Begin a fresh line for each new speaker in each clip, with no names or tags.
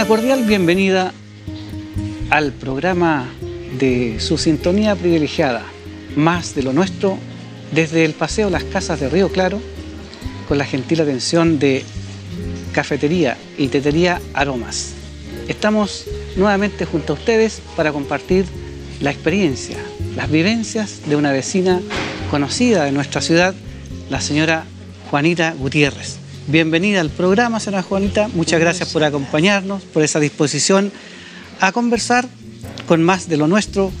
cordial bienvenida al programa de su sintonía privilegiada, Más de lo Nuestro, desde el Paseo Las Casas de Río Claro, con la gentil atención de Cafetería y Tetería Aromas. Estamos nuevamente junto a ustedes para compartir la experiencia, las vivencias de una vecina conocida de nuestra ciudad, la señora Juanita Gutiérrez. Bienvenida al programa, señora Juanita. Muchas gracias por acompañarnos, por esa disposición a conversar con Más de lo Nuestro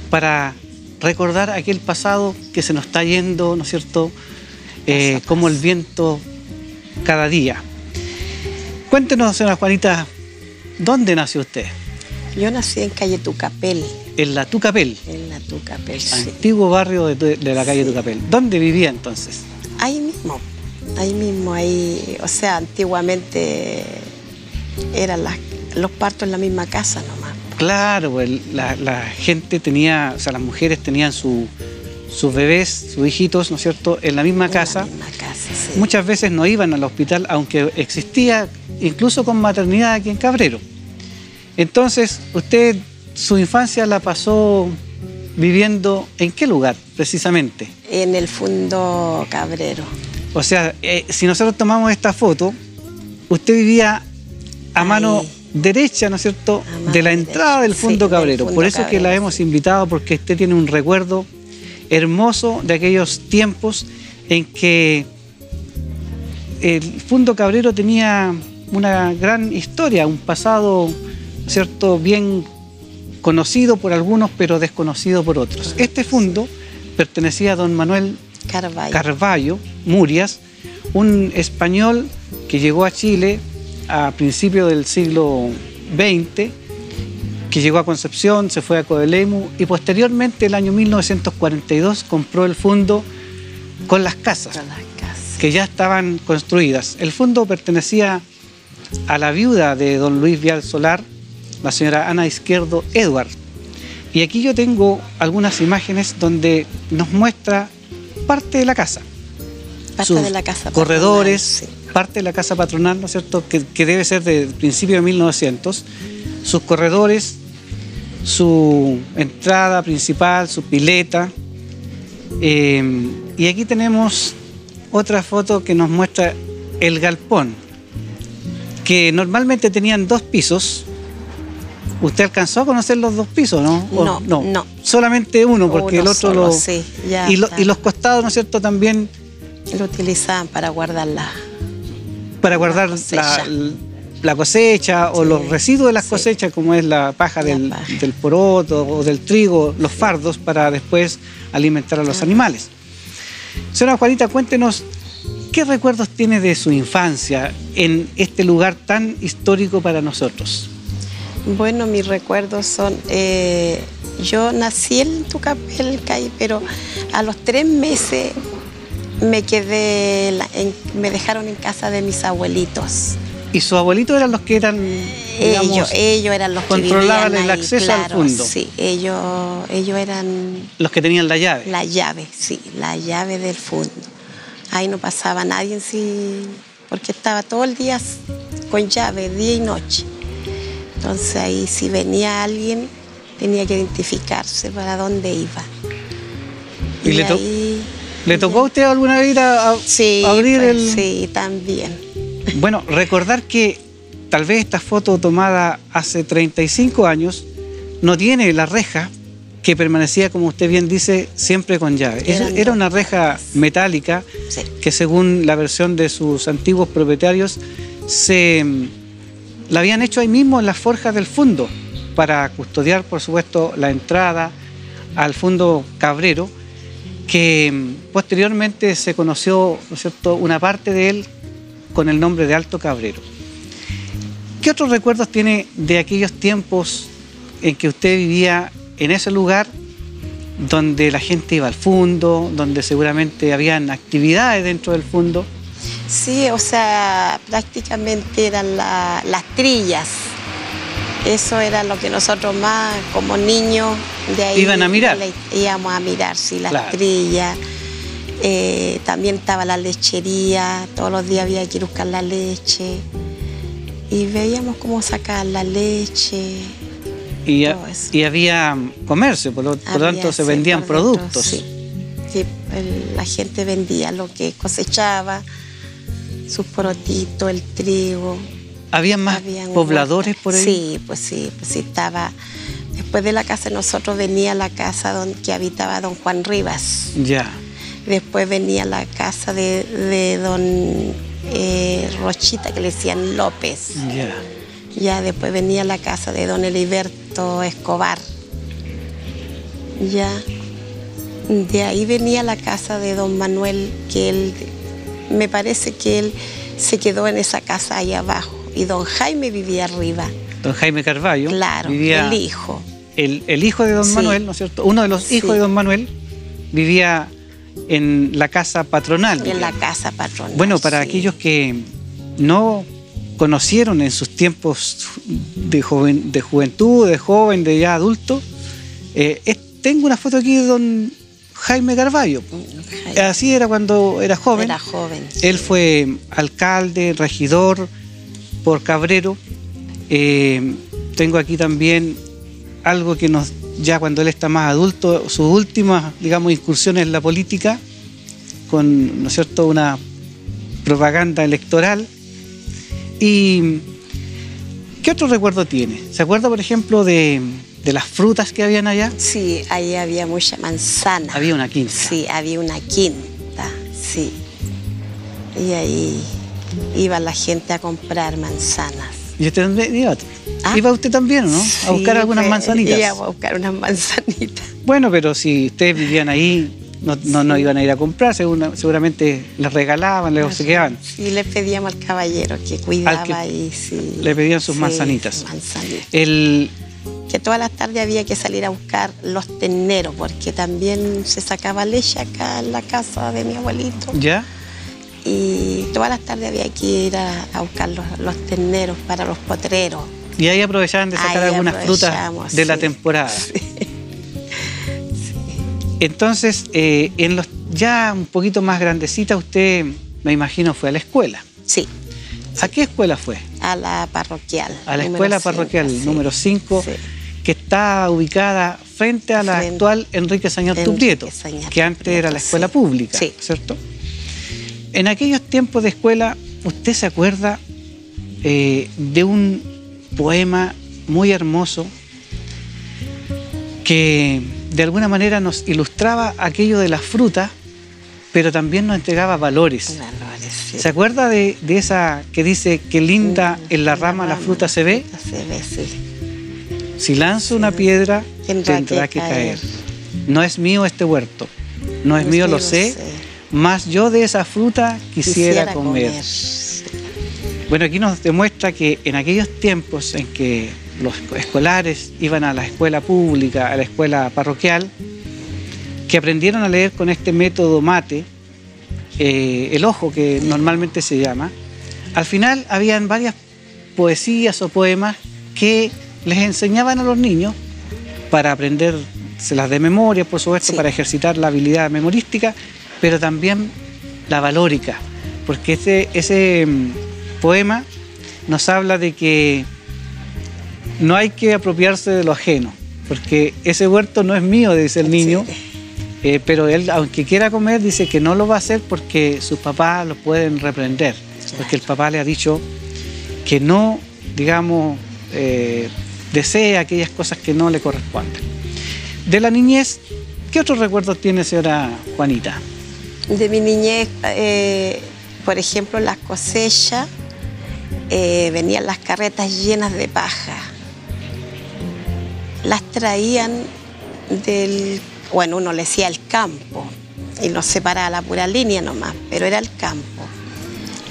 para recordar aquel pasado que se nos está yendo, ¿no es cierto?, como el viento cada día. Cuéntenos, señora Juanita, ¿dónde nació usted?
Yo nací en calle Tucapel.
En la Tucapel.
En la Tucapel, sí.
Antiguo barrio de la calle Tucapel. ¿Dónde vivía entonces?
Ahí mismo, o sea, antiguamente eran los partos en la misma casa nomás.
Claro, pues la gente tenía, o sea, las mujeres tenían sus bebés, sus hijitos, ¿no es cierto?, en la misma casa.
Sí.
Muchas veces no iban al hospital, aunque existía incluso con maternidad aquí en Cabrero. Entonces, usted su infancia la pasó viviendo ¿en qué lugar precisamente?
En el Fundo Cabrero.
O sea, si nosotros tomamos esta foto, usted vivía a mano derecha, ¿no es cierto?, de la entrada del Fundo Cabrero. Por eso que la hemos invitado, porque usted tiene un recuerdo hermoso de aquellos tiempos en que el Fundo Cabrero tenía una gran historia, un pasado, ¿cierto?, bien conocido por algunos, pero desconocido por otros. Este fundo pertenecía a don Manuel Carvalho Murias, un español que llegó a Chile a principios del siglo XX, que llegó a Concepción, se fue a Codelemu y posteriormente, el año 1942, compró el fundo con las casas que ya estaban construidas. El fundo pertenecía a la viuda de don Luis Vial Solar, la señora Ana Izquierdo Edward. Y aquí yo tengo algunas imágenes donde nos muestra parte de la casa.
Parte de la casa
corredores,
patronal, sí.
Parte de la casa patronal, ¿no es cierto?, que debe ser del principio de 1900. Sus corredores, su entrada principal, su pileta. Y aquí tenemos otra foto que nos muestra el galpón, que normalmente tenían 2 pisos. ¿Usted alcanzó a conocer los 2 pisos, no?
No.
Solamente uno, porque el otro
solo, sí,
y los costados, ¿no es cierto?, también
lo utilizaban para guardar
la cosecha o
sí,
los residuos de las
sí,
cosechas, como es la paja del poroto o del trigo, los fardos, para después alimentar a los animales. Señora Juanita, cuéntenos, ¿qué recuerdos tiene de su infancia en este lugar tan histórico para nosotros?
Bueno, mis recuerdos son, yo nací en Tucapel, pero a los 3 meses me dejaron en casa de mis abuelitos.
¿Y sus abuelitos eran los que eran, digamos,
ellos eran los que
controlaban
vivían
el
ahí,
acceso
claro,
al fundo?
Sí, ellos eran
los que tenían la llave.
La llave, sí, la llave del fundo. Ahí no pasaba nadie, sí, porque estaba todo el día con llave, día y noche. Entonces ahí si venía alguien tenía que identificarse para dónde iba.
¿Y le tocó a usted alguna vez ir a abrir el...?
Sí, también.
Bueno, recordar que tal vez esta foto tomada hace 35 años no tiene la reja que permanecía, como usted bien dice, siempre con llave. Era una reja metálica, sí, que según la versión de sus antiguos propietarios la habían hecho ahí mismo en las forjas del fundo para custodiar, por supuesto, la entrada al Fundo Cabrero, que posteriormente se conoció, ¿no es cierto?, una parte de él con el nombre de Alto Cabrero. ¿Qué otros recuerdos tiene de aquellos tiempos en que usted vivía en ese lugar donde la gente iba al fundo, donde seguramente habían actividades dentro del fundo?
Sí, o sea, prácticamente eran las trillas. Eso era lo que nosotros más, como niños, de ahí...
¿Iban a mirar?
Íbamos a mirar, sí, las
claro,
trillas. También estaba la lechería, todos los días había que ir a buscar la leche. y veíamos cómo sacaban la leche.
Y había comercio, por lo tanto se vendían productos.
Sí, sí, la gente vendía lo que cosechaba, sus porotitos, el trigo.
¿Habían más pobladores por ahí?
Sí, pues sí estaba. Después de la casa de nosotros venía la casa que habitaba don Juan Rivas.
Ya.
Después venía la casa de don Rochita, que le decían López.
Ya.
Ya después venía la casa de don Heriberto Escobar. Ya. De ahí venía la casa de don Manuel, que él, me parece que él se quedó en esa casa ahí abajo. Y don Jaime vivía arriba.
Don Jaime Carballo.
Claro,
vivía,
el hijo.
El hijo de don Manuel, ¿no es cierto? Uno de los hijos de don Manuel vivía en la casa patronal.
En la casa patronal.
Bueno, para aquellos que no conocieron en sus tiempos de juventud, de joven, de ya adulto, tengo una foto aquí de don Jaime Carballo. Así era cuando era joven.
Era joven.
Él fue alcalde, regidor por Cabrero. Tengo aquí también algo que ya cuando él está más adulto, sus últimas, digamos, incursiones en la política, con, ¿no es cierto?, una propaganda electoral. ¿Y qué otro recuerdo tiene? ¿Se acuerda, por ejemplo, de las frutas que habían allá?
Sí, ahí había mucha manzana.
Había una quinta.
Sí, había una quinta, sí. Y ahí iba la gente a comprar manzanas.
¿Y usted dónde iba? ¿Iba usted también, o no?
Sí,
a buscar algunas manzanitas.
Íbamos a buscar unas manzanitas.
Bueno, pero si ustedes vivían ahí, no iban a ir a comprar, seguramente les regalaban, les obsequiaban.
Sí, le pedíamos al caballero que cuidaba y sí.
Le pedían sus manzanitas.
Sus manzanitas. Que todas las tardes había que salir a buscar los terneros, porque también se sacaba leche acá en la casa de mi abuelito.
¿Ya?
Y todas las tardes había que ir a buscar los terneros para los potreros.
Y ahí aprovechaban de sacar algunas frutas de la temporada.
Sí.
Entonces, en los ya un poquito más grandecita, usted, me imagino, fue a la escuela.
Sí.
¿A qué escuela fue?
A la parroquial.
A la escuela parroquial número 5,
sí,
que está ubicada frente a la actual Enrique Sañartu Prieto, que antes era la escuela pública,
sí,
¿cierto? En aquellos tiempos de escuela, ¿usted se acuerda de un poema muy hermoso que de alguna manera nos ilustraba aquello de las frutas, pero también nos entregaba valores?
Sí.
¿Se acuerda de esa que dice que linda en la rama la fruta se ve?
Se ve, sí.
Si lanzo una piedra, tendrá que caer. No es mío este huerto, no es mío, lo sé, mas yo de esa fruta quisiera comer. Bueno, aquí nos demuestra que en aquellos tiempos en que los escolares iban a la escuela pública, a la escuela parroquial, que aprendieron a leer con este método mate, el ojo que normalmente se llama, al final habían varias poesías o poemas que les enseñaban a los niños para aprendérselas de memoria, por supuesto, para ejercitar la habilidad memorística, pero también la valórica, porque ese poema nos habla de que no hay que apropiarse de lo ajeno, porque ese huerto no es mío, dice el niño, pero él, aunque quiera comer, dice que no lo va a hacer porque sus papás lo pueden reprender, porque el papá le ha dicho que no, digamos, desee aquellas cosas que no le corresponden. De la niñez, ¿qué otros recuerdos tiene, señora Juanita?
De mi niñez, por ejemplo, las cosechas, venían las carretas llenas de paja. Las traían uno le decía el campo, y nos separaba la pura línea nomás, pero era el campo.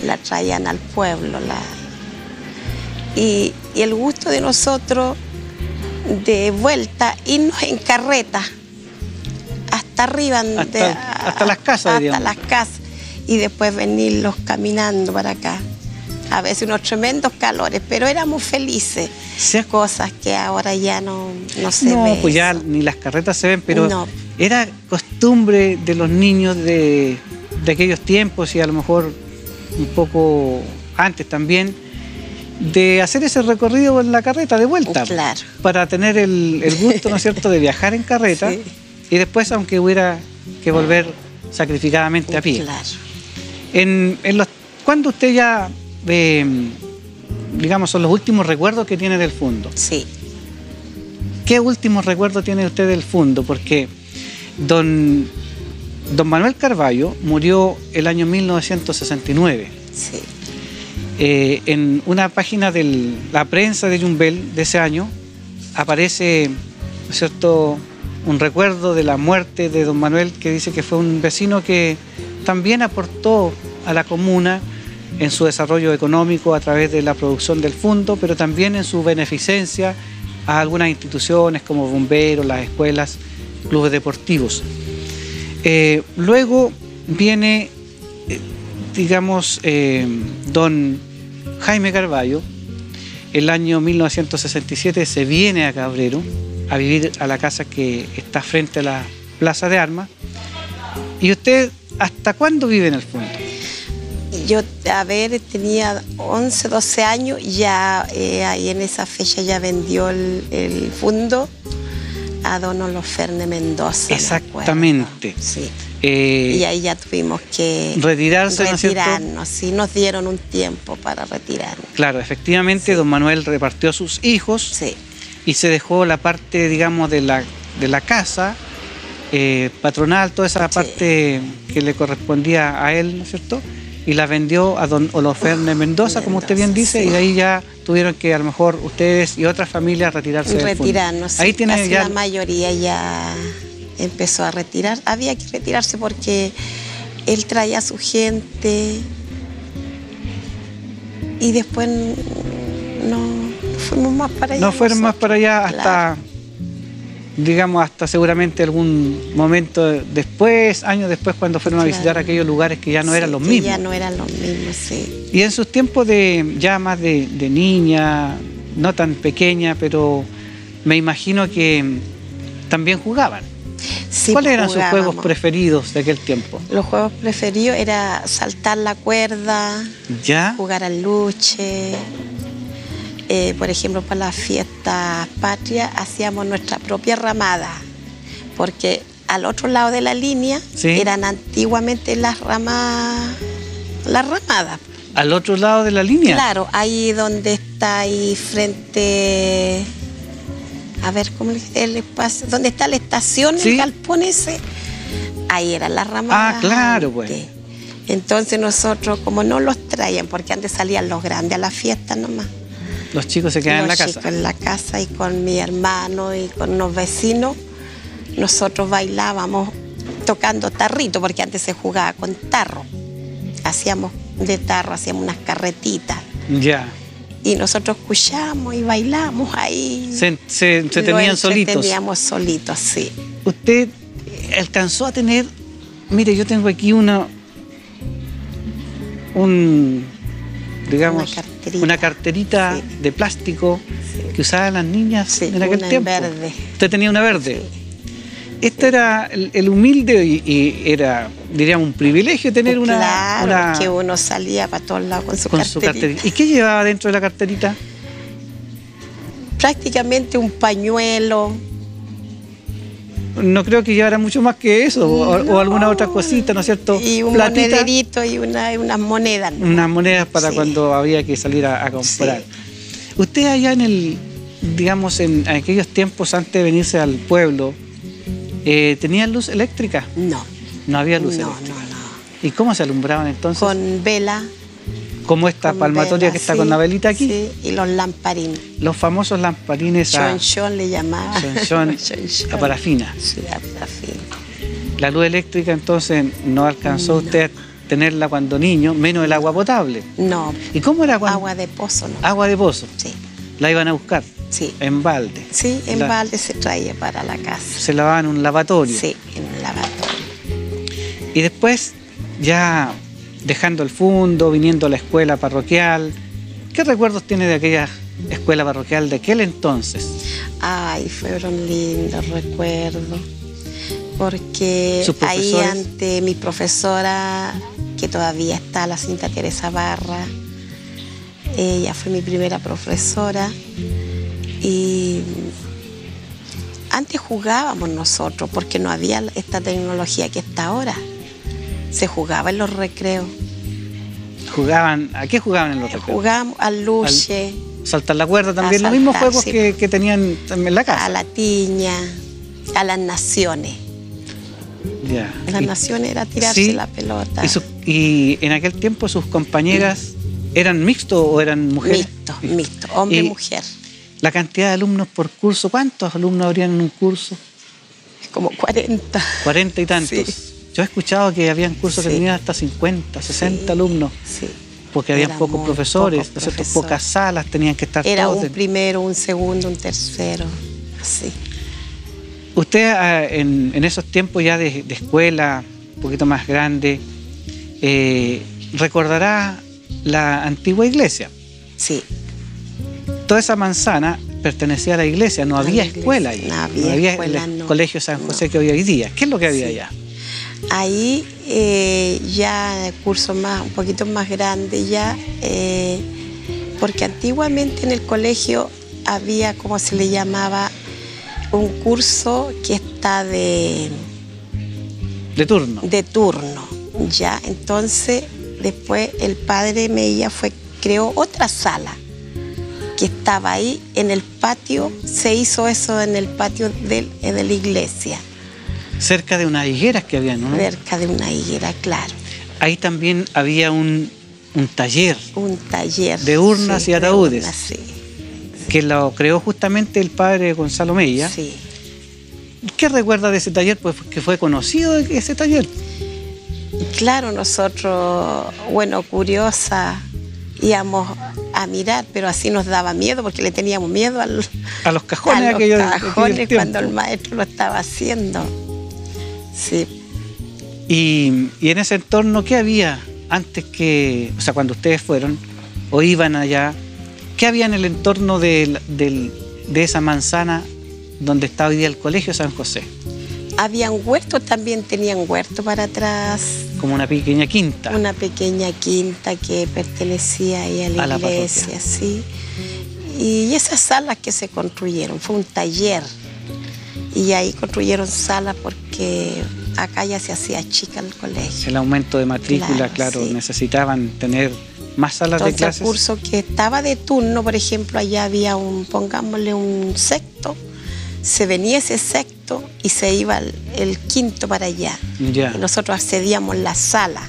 La traían al pueblo. Y el gusto de nosotros de vuelta, irnos en carreta hasta arriba,
hasta las casas,
hasta las casas, y después venirlos caminando para acá. A veces unos tremendos calores, pero éramos felices. Cosas que ahora ya no se ven.
No, pues ya ni las carretas se ven, pero
no,
era costumbre de los niños de aquellos tiempos, y a lo mejor un poco antes también, de hacer ese recorrido en la carreta de vuelta.
Claro.
Para tener el gusto, ¿no es cierto?, de viajar en carreta. Sí. Y después, aunque hubiera que volver sacrificadamente a pie.
Claro.
¿Cuándo usted ya, digamos, son los últimos recuerdos que tiene del Fundo?
Sí.
¿Qué últimos recuerdos tiene usted del Fundo? Porque don Manuel Carballo murió el año 1969.
Sí.
En una página de la prensa de Yumbel de ese año aparece, ¿no es cierto?, un recuerdo de la muerte de don Manuel, que dice que fue un vecino que también aportó a la comuna en su desarrollo económico a través de la producción del Fundo, pero también en su beneficencia a algunas instituciones como bomberos, las escuelas, clubes deportivos. Luego viene, digamos, don Jaime Carballo. El año 1967 se viene a Cabrero a vivir a la casa que está frente a la Plaza de Armas. ¿Y usted hasta cuándo vive en el Fundo?
Yo, tenía 11, 12 años, ya ahí en esa fecha ya vendió el Fundo a don Oloferne Mendoza.
Exactamente.
Sí. Y ahí ya tuvimos que
retirarnos,
¿no es cierto? Sí, nos dieron un tiempo para retirarnos.
Claro, efectivamente, sí. Don Manuel repartió a sus hijos.
Sí.
Y se dejó la parte, digamos, de la casa patronal, toda esa parte que le correspondía a él, ¿no es cierto? Y la vendió a don Oloferne Mendoza, como usted bien dice, sí. Y de ahí ya tuvieron que, a lo mejor, ustedes y otras familias retirarse del Fundo.
Retirarnos,
ahí tiene
casi
ya...
la mayoría ya empezó a retirar. Había que retirarse porque él traía a su gente y después no fuimos más para allá.
No fueron más para allá hasta, claro. Digamos, hasta seguramente algún momento después, años después, cuando fueron, claro, a visitar aquellos lugares que ya no, sí, eran los mismos.
Ya no eran los mismos, sí.
Y en sus tiempos ya más de niña, no tan pequeña, pero me imagino que también jugaban.
Sí,
¿cuáles eran sus juegos preferidos de aquel tiempo?
Los juegos preferidos era saltar la cuerda,
¿ya?
Jugar al luche. Por ejemplo, para las fiestas patrias hacíamos nuestra propia ramada, porque al otro lado de la línea, sí, eran antiguamente las ramadas.
¿Al otro lado de la línea?
Claro, ahí donde está ahí frente, a ver, ¿cómo le dice? El espacio, donde está la estación, ¿sí? El galpón ese, ahí eran las ramadas.
Ah, claro, pues.
Entonces nosotros, como no los traían, porque antes salían los grandes a la fiesta nomás.
Los chicos se quedaban en la casa.
Los chicos en la casa, y con mi hermano y con los vecinos, nosotros bailábamos tocando tarrito, porque antes se jugaba con tarro. Hacíamos de tarro, hacíamos unas carretitas.
Ya.
Y nosotros escuchábamos y bailamos ahí.
Se tenían solitos.
Teníamos solitos, sí.
¿Usted alcanzó a tener, mire, yo tengo aquí digamos, una carterita, sí, de plástico, sí, que usaban las niñas, sí, en aquel tiempo?
Verde.
¿Usted tenía una verde?
Sí.
Este, sí, era el humilde y era, diríamos, un privilegio tener
claro, que uno salía para todos lados con su carterita.
¿Y qué llevaba dentro de la carterita?
Prácticamente un pañuelo.
No creo que llevara mucho más que eso, no, o alguna otra cosita, ¿no es cierto?
Y un monederito y unas monedas. ¿No?
Unas monedas para, sí, cuando había que salir a comprar. Sí. Usted allá digamos, en aquellos tiempos antes de venirse al pueblo, ¿tenía luz eléctrica?
No.
No había luz eléctrica. No. ¿Y cómo se alumbraban entonces?
Con vela.
Como esta palmatoria, vela, que está, sí, con la velita aquí.
Sí, y los lamparines.
Los famosos lamparines
Chonchón le llamaba.
Chonchón a parafina.
Sí, a parafina.
La luz eléctrica entonces no alcanzó usted a tenerla cuando niño, menos el agua potable.
No.
¿Y cómo era cuando?
Agua de pozo, ¿no?
Agua de pozo.
Sí.
¿La iban a buscar?
Sí.
¿En balde?
Sí, en balde se traía para la casa.
¿Se lavaba en un lavatorio?
Sí, en un lavatorio.
Y después, ya dejando el Fundo, viniendo a la escuela parroquial, ¿qué recuerdos tiene de aquella escuela parroquial de aquel entonces?
Ay, fueron lindos recuerdos, porque ahí ante mi profesora, que todavía está, la señorita Teresa Barra, Ella fue mi primera profesora. Y antes jugábamos nosotros, porque no había esta tecnología que está ahora. Se jugaba en los recreos.
¿A qué jugaban en los recreos?
Jugábamos al luche.
Saltar la cuerda también, los mismos juegos sí, que tenían en la casa.
A la tiña, a las naciones.
Ya.
Las naciones era tirarse
sí,
la pelota.
¿Y en aquel tiempo sus compañeras eran mixtos o eran mujeres?
Mixto, hombre y mujer.
La cantidad de alumnos por curso, ¿cuántos alumnos habrían en un curso?
Como 40.
40 y tantos. Sí. Yo he escuchado que habían cursos que tenían hasta 50, 60 alumnos. Sí. Porque habían pocos profesores, pocas salas, tenían que estar
era
todos.
Un primero, un segundo, un tercero, así.
Usted en esos tiempos ya de escuela, un poquito más grande, recordará la antigua iglesia.
Sí.
Toda esa manzana pertenecía a la iglesia, no había escuela ahí. No había el colegio San José que había hoy día. ¿Qué es lo que había allá?
Ahí ya cursos un poquito más grandes ya, porque antiguamente en el colegio había, como se le llamaba, un curso que está de
turno.
De turno, ya. Entonces, después el padre Meilla creó otra sala que estaba ahí en el patio, se hizo eso en el patio de la iglesia.
Cerca de unas higueras que había, ¿no?
Cerca de una higuera, claro.
Ahí también había un taller.
Un taller.
De urnas y ataúdes.
Urnas, sí.
Que lo creó justamente el padre Gonzalo Meilla.
Sí.
¿Qué recuerda de ese taller? Pues que fue conocido ese taller.
Claro, nosotros, bueno, curiosa, íbamos a mirar, pero así nos daba miedo, porque le teníamos miedo a los cajones. Cuando el maestro lo estaba haciendo. Sí.
Y en ese entorno, ¿qué había antes cuando ustedes fueron o iban allá? ¿Qué había en el entorno de esa manzana donde está hoy día el Colegio San José?
Habían huertos, también tenían huerto para atrás.
Como una pequeña quinta.
Una pequeña quinta que pertenecía ahí a la iglesia, sí. Y esas salas que se construyeron, fue un taller. Y ahí construyeron salas porque acá ya se hacía chica el colegio.
El aumento de matrícula, claro, sí. Necesitaban tener más salas de clases.
El curso que estaba de turno, por ejemplo, allá había pongámosle un sexto, se venía ese sexto y se iba el quinto para allá.
Ya.
Y nosotros accedíamos la sala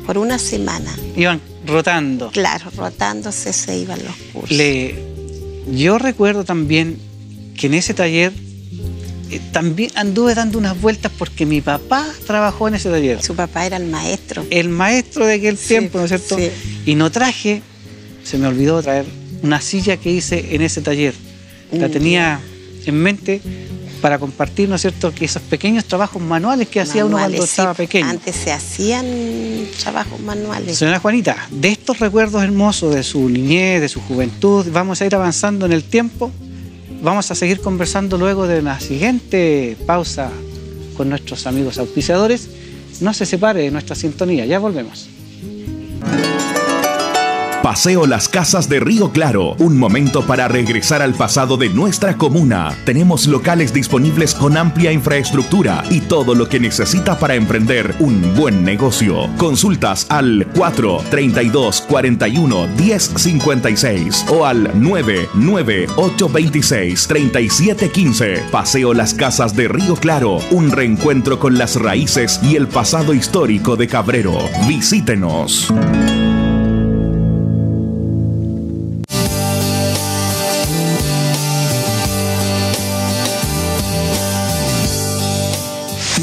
por una semana.
Iban rotando.
Claro, rotándose se iban los cursos.
Yo recuerdo también que en ese taller también anduve dando unas vueltas porque mi papá trabajó en ese taller.
Su papá era el maestro.
El maestro de aquel tiempo, ¿no es cierto?
Sí.
Y no traje, se me olvidó traer una silla que hice en ese taller. La tenía en mente para compartir, ¿no es cierto?, que esos pequeños trabajos manuales que hacía uno cuando estaba pequeño.
Antes se hacían trabajos manuales.
Señora Juanita, de estos recuerdos hermosos de su niñez, de su juventud, vamos a ir avanzando en el tiempo. Vamos a seguir conversando luego de la siguiente pausa con nuestros amigos auspiciadores. No se separe de nuestra sintonía, ya volvemos.
Paseo Las Casas de Río Claro, un momento para regresar al pasado de nuestra comuna. Tenemos locales disponibles con amplia infraestructura y todo lo que necesita para emprender un buen negocio. Consultas al 432-41-1056 o al 99826-3715. Paseo Las Casas de Río Claro, un reencuentro con las raíces y el pasado histórico de Cabrero. Visítenos.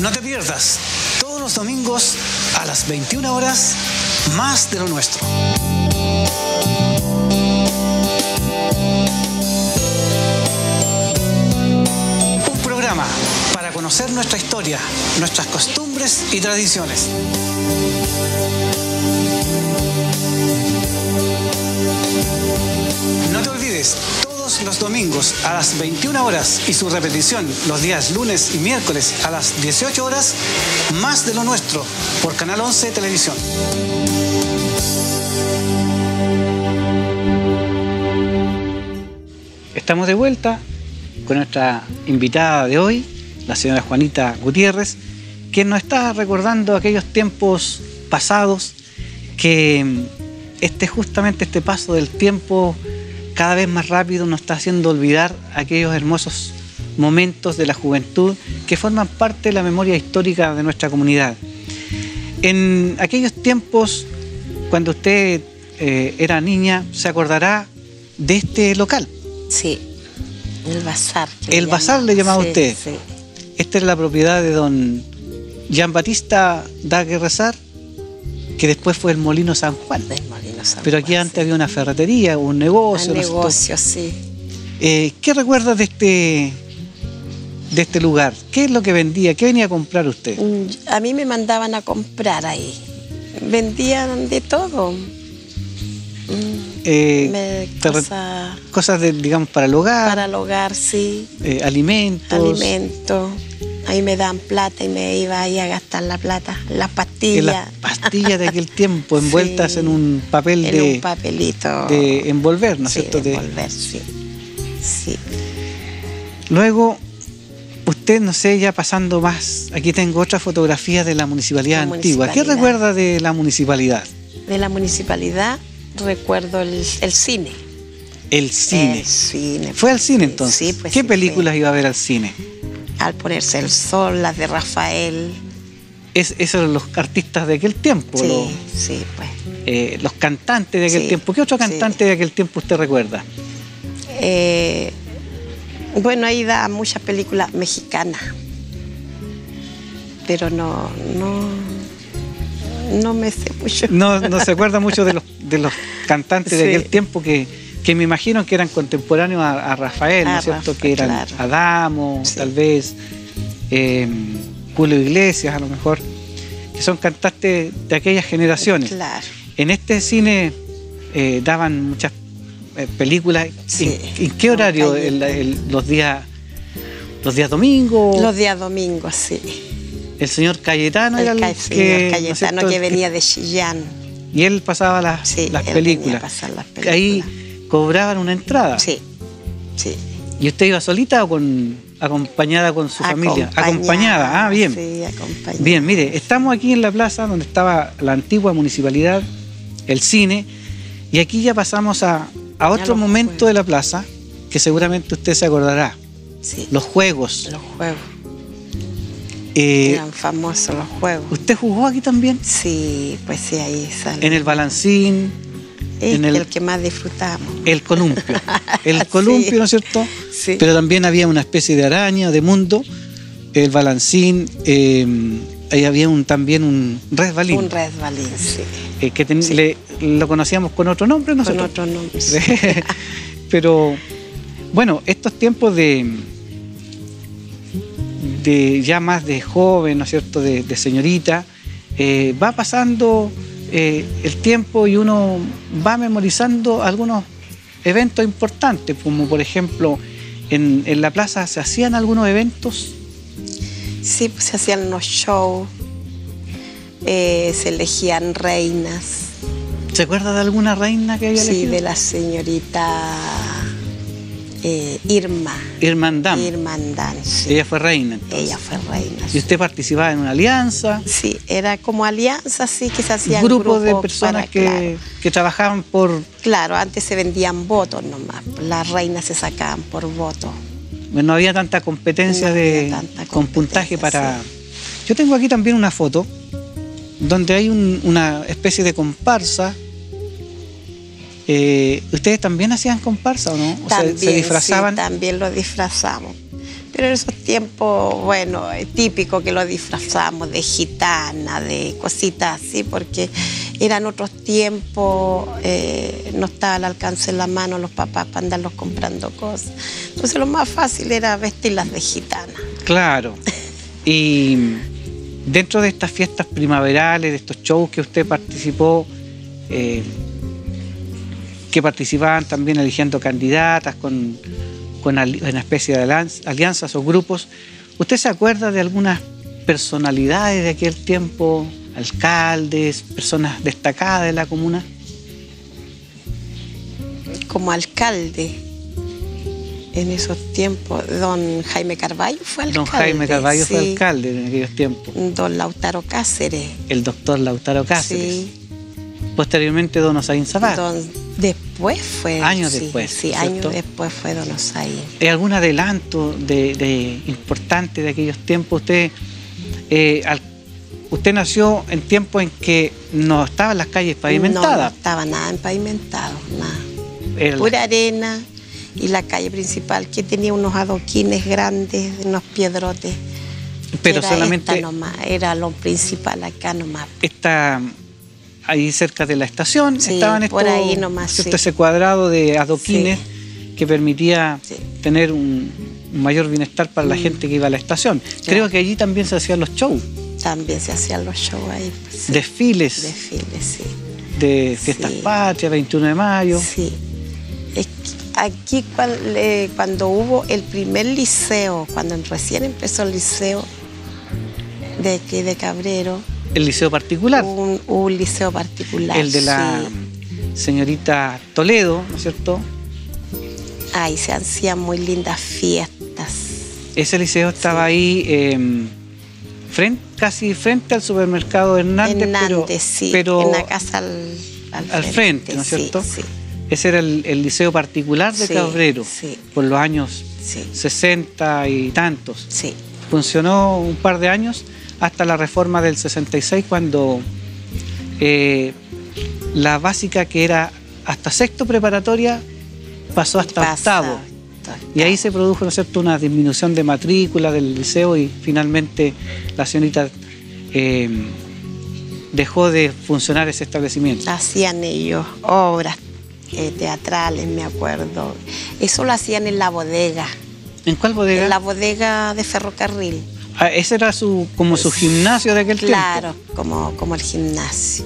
No te pierdas todos los domingos a las 21 horas Más de lo Nuestro. Un programa para conocer nuestra historia, nuestras costumbres y tradiciones. No te olvides, todos los domingos a las 21 horas y su repetición los días lunes y miércoles a las 18 horas, Más de lo Nuestro, por Canal 11 Televisión. Estamos de vuelta con nuestra invitada de hoy, la señora Juanita Gutiérrez, quien nos está recordando aquellos tiempos pasados, que justamente este paso del tiempo cada vez más rápido nos está haciendo olvidar aquellos hermosos momentos de la juventud que forman parte de la memoria histórica de nuestra comunidad. En aquellos tiempos, cuando usted era niña, se acordará de este local.
Sí, el bazar.
El bazar le llamaba usted.
Sí.
Esta es la propiedad de don Jean Batista Daguerresar, que después fue el Molino San Juan.
El Molino San
Pero aquí
Juan,
antes había una ferretería, un negocio.
Un negocio, sí.
¿Qué recuerdas de este lugar? ¿Qué es lo que vendía? ¿Qué venía a comprar usted?
A mí me mandaban a comprar ahí. Vendían de todo.
Cosas digamos, para el hogar.
Para el hogar, sí.
Alimentos.
Alimentos. Ahí me dan plata y me iba ahí a gastar la plata. Las pastillas.
En las pastillas de aquel tiempo, envueltas en un papel
un papelito.
De envolver, ¿no es cierto?
De envolver, sí. Sí.
Luego, usted, no sé, ya pasando más, aquí tengo otra fotografía de la municipalidad antigua. ¿Qué recuerda de la municipalidad?
De la municipalidad recuerdo el cine.
El cine.
El cine.
¿Fue al cine entonces?
Sí, pues.
¿Qué películas iba a ver al cine?
Al ponerse el sol, las de Rafael.
Esos eran los artistas de aquel tiempo.
Sí, pues.
Los cantantes de aquel tiempo. ¿Qué otro cantante de aquel tiempo usted recuerda?
Bueno, ahí da muchas películas mexicanas. Pero no me sé mucho.
No se acuerda mucho de los cantantes de aquel tiempo que me imagino que eran contemporáneos a Rafael, ¿no es cierto? Que eran Adamo, tal vez, Julio Iglesias, a lo mejor, que son cantantes de aquellas generaciones.
Claro.
En este cine daban muchas películas.
Sí.
¿En qué horario? ¿Los días domingos?
Los días domingos, sí.
El señor Cayetano era el
señor Cayetano, que venía de Chillán.
Y él pasaba las películas. Ahí cobraban una entrada.
Sí.
¿Y usted iba solita o acompañada con su familia? Acompañada, bien.
Sí, acompañada.
Bien, mire, estamos aquí en la plaza donde estaba la antigua municipalidad, el cine, y aquí ya pasamos a otro momento de la plaza que seguramente usted se acordará.
Sí.
Los juegos.
Los juegos. Eran famosos los juegos.
¿Usted jugó aquí también?
Sí, pues sí, ahí sale.
En el balancín.
El que más disfrutamos.
El columpio. El columpio, sí. ¿No es cierto?
Sí.
Pero también había una especie de araña, de mundo. El balancín. Ahí había también un resbalín.
Un resbalín, sí.
Que lo conocíamos con otro nombre, ¿no?
Con otro nombre. Sí.
Pero, bueno, estos tiempos de ya más de joven, ¿no es cierto?, de señorita, va pasando el tiempo y uno va memorizando algunos eventos importantes, como por ejemplo en la plaza se hacían algunos eventos.
Sí, pues se hacían unos shows, se elegían reinas.
¿Se acuerda de alguna reina que había elegido?
Sí, de la señorita Irma.
Irmandán,
sí.
Ella fue reina entonces.
Ella fue reina.
¿Y usted participaba en una alianza?
Sí, era como alianza, sí, que se hacían
grupos de personas que trabajaban por...
Claro, antes se vendían votos nomás. Las reinas se sacaban por votos.
No había tanta competencia con puntaje para... Sí. Yo tengo aquí también una foto donde hay una especie de comparsa. ¿Ustedes también hacían comparsa o no?
También,
¿se disfrazaban?
Sí, también lo disfrazamos. Pero en esos tiempos, bueno, es típico que lo disfrazamos de gitana, de cositas así, porque eran otros tiempos, no estaba al alcance de la mano los papás para andarlos comprando cosas. Entonces lo más fácil era vestirlas de gitana.
Claro. Y dentro de estas fiestas primaverales, de estos shows que usted participó, que participaban también eligiendo candidatas con una especie de alianzas o grupos, ¿usted se acuerda de algunas personalidades de aquel tiempo, alcaldes, personas destacadas de la comuna?
Como alcalde. En esos tiempos, don Jaime Carballo fue alcalde.
Don Jaime Carballo fue alcalde en aquellos tiempos.
Don Lautaro Cáceres.
El doctor Lautaro Cáceres.
Sí.
Posteriormente don Osaín Zabat.
Después fue...
Años
sí,
después.
Sí, años después fue don Osaín.
¿Hay algún adelanto importante de aquellos tiempos? Usted nació en tiempos en que no estaban las calles pavimentadas.
No estaba nada empavimentado, nada. Pura arena. Y la calle principal, que tenía unos adoquines grandes, unos piedrotes.
Pero
era
solamente...
nomás, era lo principal acá nomás.
Está ahí cerca de la estación,
sí,
estaban
por ahí nomás, sí.
Ese cuadrado de adoquines, sí, que permitía, sí, tener un mayor bienestar para la gente que iba a la estación. Claro. Creo que allí también se hacían los shows.
También se hacían los shows ahí. Pues, sí.
Desfiles.
Desfiles, sí.
De fiestas, sí, patrias, 21 de mayo.
Sí. Es que aquí cuando hubo el primer liceo, cuando recién empezó el liceo de aquí de Cabrero.
¿El liceo particular?
Un liceo particular.
El de la, sí, señorita Toledo, ¿no es cierto?
Ahí se hacían muy lindas fiestas.
Ese liceo estaba, sí, ahí casi frente al supermercado Hernández,
pero en la casa
al frente, ¿no es cierto?
Sí.
Ese era el liceo particular de, sí, Cabrero,
sí,
por los años, sí, 60 y tantos.
Sí.
Funcionó un par de años hasta la reforma del 66, cuando la básica, que era hasta sexto preparatoria, pasó hasta octavo. Y ahí se produjo, ¿no es cierto?, una disminución de matrícula del liceo, y finalmente la señorita dejó de funcionar ese establecimiento.
Hacían ellos obras teatrales, me acuerdo. Eso lo hacían en la bodega.
¿En cuál bodega?
En la bodega de ferrocarril.
Ah, ese era como su gimnasio de aquel tiempo.
Claro, como el gimnasio.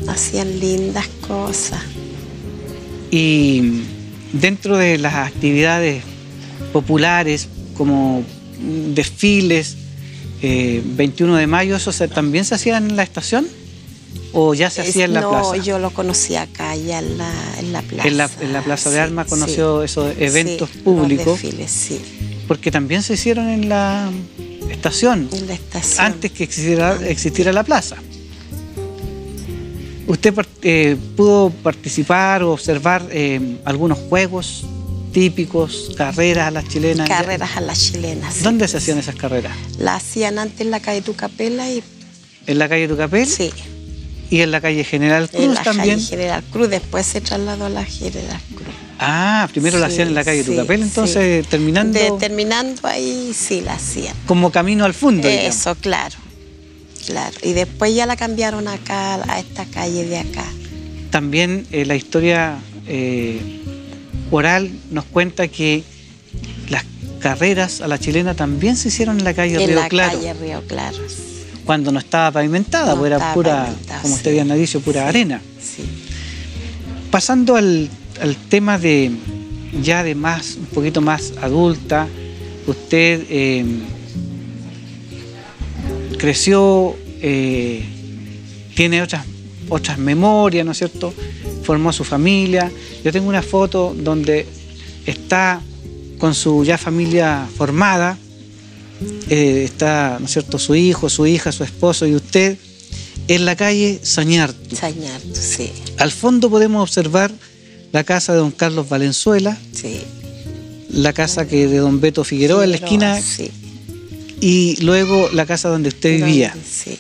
Hacían lindas cosas.
Y dentro de las actividades populares, como desfiles, 21 de mayo, ¿eso también se hacía en la estación? ¿O ya se hacía en la plaza?
No, yo lo conocí acá, allá en la plaza.
En la plaza, sí, de Armas conoció, sí, esos eventos, sí, públicos.
Los desfiles, sí.
Porque también se hicieron en la estación.
En la estación.
Antes que existiera la plaza. ¿Usted pudo participar o observar algunos juegos típicos, carreras a las chilenas?
Carreras a las chilenas, sí.
¿Dónde se hacían esas carreras?
Las hacían antes en la calle Tucapela y...
¿En la calle Tucapel?
Sí.
¿Y en la calle General Cruz también?
En la calle General Cruz, después se trasladó a la General Cruz.
Ah, primero, sí, la hacían en la calle, sí, Tucapel, entonces, sí, terminando...
Terminando ahí, sí, la hacían.
Como camino al fondo,
eso,
digamos.
Claro. Claro, y después ya la cambiaron acá, a esta calle de acá.
También la historia oral nos cuenta que las carreras a la chilena también se hicieron en la calle Río Claro.
En la calle Río Claro.
Cuando no estaba pavimentada, porque era pura, como usted bien ha dicho, pura, sí, arena.
Sí.
Pasando al tema de ya de más, un poquito más adulta, usted creció, tiene otras memorias, ¿no es cierto? Formó su familia. Yo tengo una foto donde está con su ya familia formada, está, ¿no es cierto?, su hijo, su hija, su esposo y usted en la calle Sañartu.
Sañartu, sí.
Al fondo podemos observar la casa de don Carlos Valenzuela,
sí,
la casa de don Beto Figueroa en la esquina,
sí,
y luego la casa donde usted vivía.
Sí.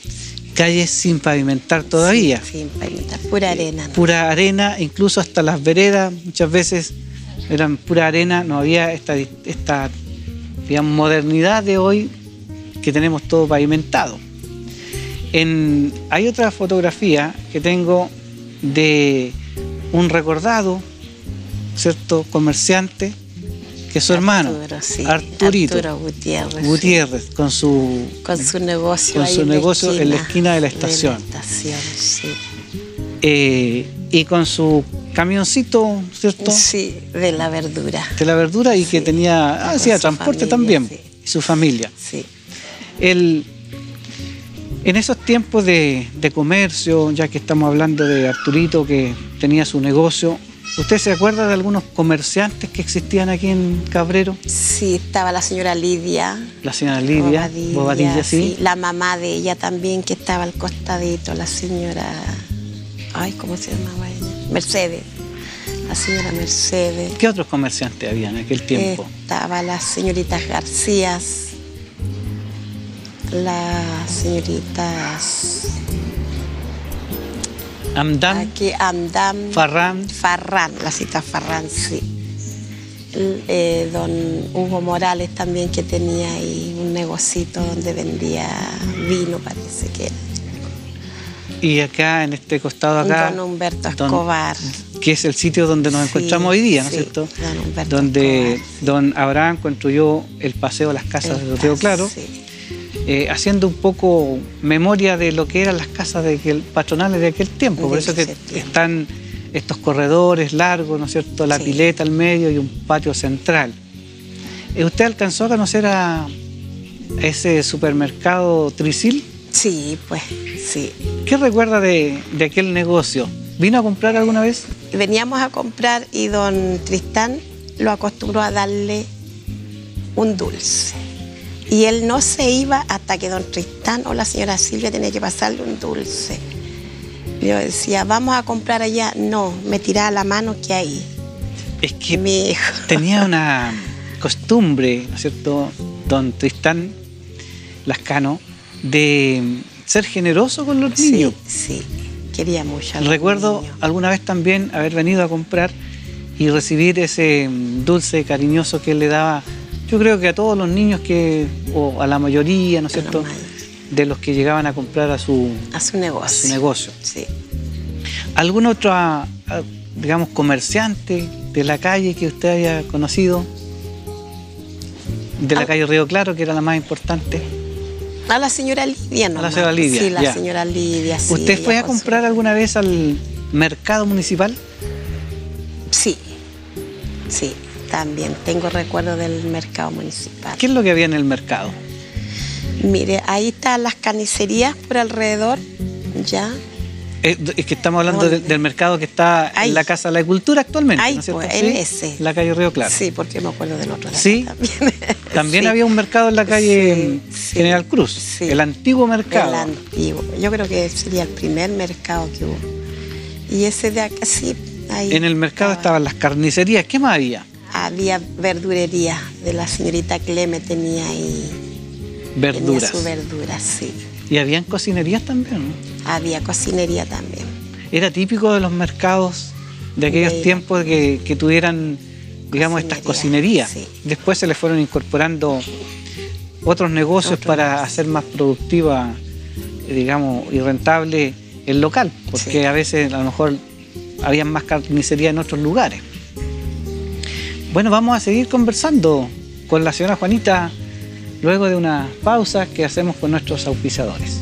Calles sin pavimentar todavía.
Sí, sin pavimentar, pura arena. ¿No?
Pura arena, incluso hasta las veredas muchas veces eran pura arena, no había esta digamos, modernidad de hoy, que tenemos todo pavimentado. Hay otra fotografía que tengo de un recordado, ¿cierto?, comerciante, que es su hermano,
sí,
Arturito
Arturo
Gutiérrez, sí, con su negocio en la esquina de la estación.
Sí.
Y con su camioncito, ¿cierto?
Sí, de la verdura.
De la verdura, y
sí,
que hacía transporte familia, también, sí, y su familia.
Sí.
En esos tiempos de comercio, ya que estamos hablando de Arturito, que tenía su negocio, ¿Usted se acuerda de algunos comerciantes que existían aquí en Cabrero?
Sí, estaba la señora Lidia.
La señora Lidia, Bobadilla, sí.
La mamá de ella también, que estaba al costadito, la señora... Ay, ¿cómo se llamaba ella? Mercedes. La señora Mercedes.
¿Qué otros comerciantes había en aquel tiempo?
Estaba las señoritas Garcías, las señoritas...
Amdam.
Aquí, Amdam.
Farrán.
Farrán, la cita Farrán, sí. Don Hugo Morales también, que tenía ahí un negocito donde vendía vino, parece que era.
Y acá, en este costado acá...
Don Humberto Escobar.
Que es el sitio donde nos encontramos hoy día, ¿no es cierto?
Don Humberto
donde
Escobar, sí.
don Abraham construyó el paseo a las casas de Río Claro,
sí.
haciendo un poco memoria de lo que eran las casas patronales de aquel tiempo. Por eso que están estos corredores largos, ¿no es cierto? La pileta al medio y un patio central. ¿Usted alcanzó a conocer a ese supermercado Tricil?
Sí, pues, sí.
¿Qué recuerda de aquel negocio? ¿Vino a comprar alguna vez?
Veníamos a comprar y don Tristán lo acostumbró a darle un dulce. Y él no se iba hasta que don Tristán o la señora Silvia tenía que pasarle un dulce. Yo decía, vamos a comprar allá. No, me tiraba la mano que ahí.
Es que
mi hijo
tenía una costumbre, ¿no es cierto?, don Tristán Lascano, de ser generoso con los niños.
Sí, quería mucho a los
Recuerdo
niños.
alguna vez también haber venido a comprar y recibir ese dulce cariñoso que él le daba, yo creo que a todos los niños o a la mayoría, ¿no es cierto?, de los que llegaban a comprar a su negocio.
Sí.
¿Algún otro, digamos, comerciante de la calle que usted haya conocido? De la calle Río Claro, que era la más importante.
A la señora Lidia, ¿no?
A la señora Lidia.
Sí, la
ya.
señora Lidia, sí.
¿Usted fue a comprar alguna vez al mercado municipal?
Sí, también tengo recuerdo del mercado municipal.
¿Qué es lo que había en el mercado?
Mire, ahí están las carnicerías por alrededor, ya.
Es que estamos hablando del mercado que está en la Casa de la Cultura actualmente,
ahí,
¿no es cierto?
Pues, en ese.
La calle Río Claro.
Sí, porque me acuerdo del otro.
Sí, también
sí.
Había un mercado en la calle General Cruz,
sí.
El antiguo mercado.
El antiguo. Yo creo que sería el primer mercado que hubo. Y ese de acá, sí, ahí.
En el mercado estaban las carnicerías. ¿Qué más había?
Había verdurería de la señorita Cleme, tenía ahí.
Verduras.
Tenía su verdura, sí.
Y habían cocinerías también, ¿no?
Había cocinería también.
Era típico de los mercados de aquellos tiempos que tuvieran, digamos, estas cocinerías.
Sí.
Después se les fueron incorporando otros negocios para hacer más productiva, digamos, y rentable el local, porque a veces a lo mejor había más carnicería en otros lugares. Bueno, vamos a seguir conversando con la señora Juanita luego de una pausa que hacemos con nuestros auspiciadores.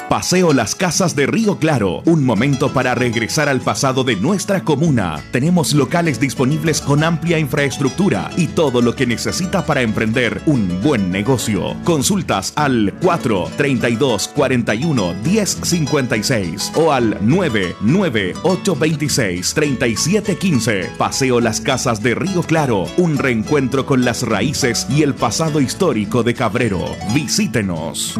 Paseo Las Casas de Río Claro, un momento para regresar al pasado de nuestra comuna. Tenemos locales disponibles con amplia infraestructura y todo lo que necesita para emprender un buen negocio. Consultas al 432-41-1056 o al 99826-3715. Paseo Las Casas de Río Claro, un reencuentro con las raíces y el pasado histórico de Cabrero. Visítenos.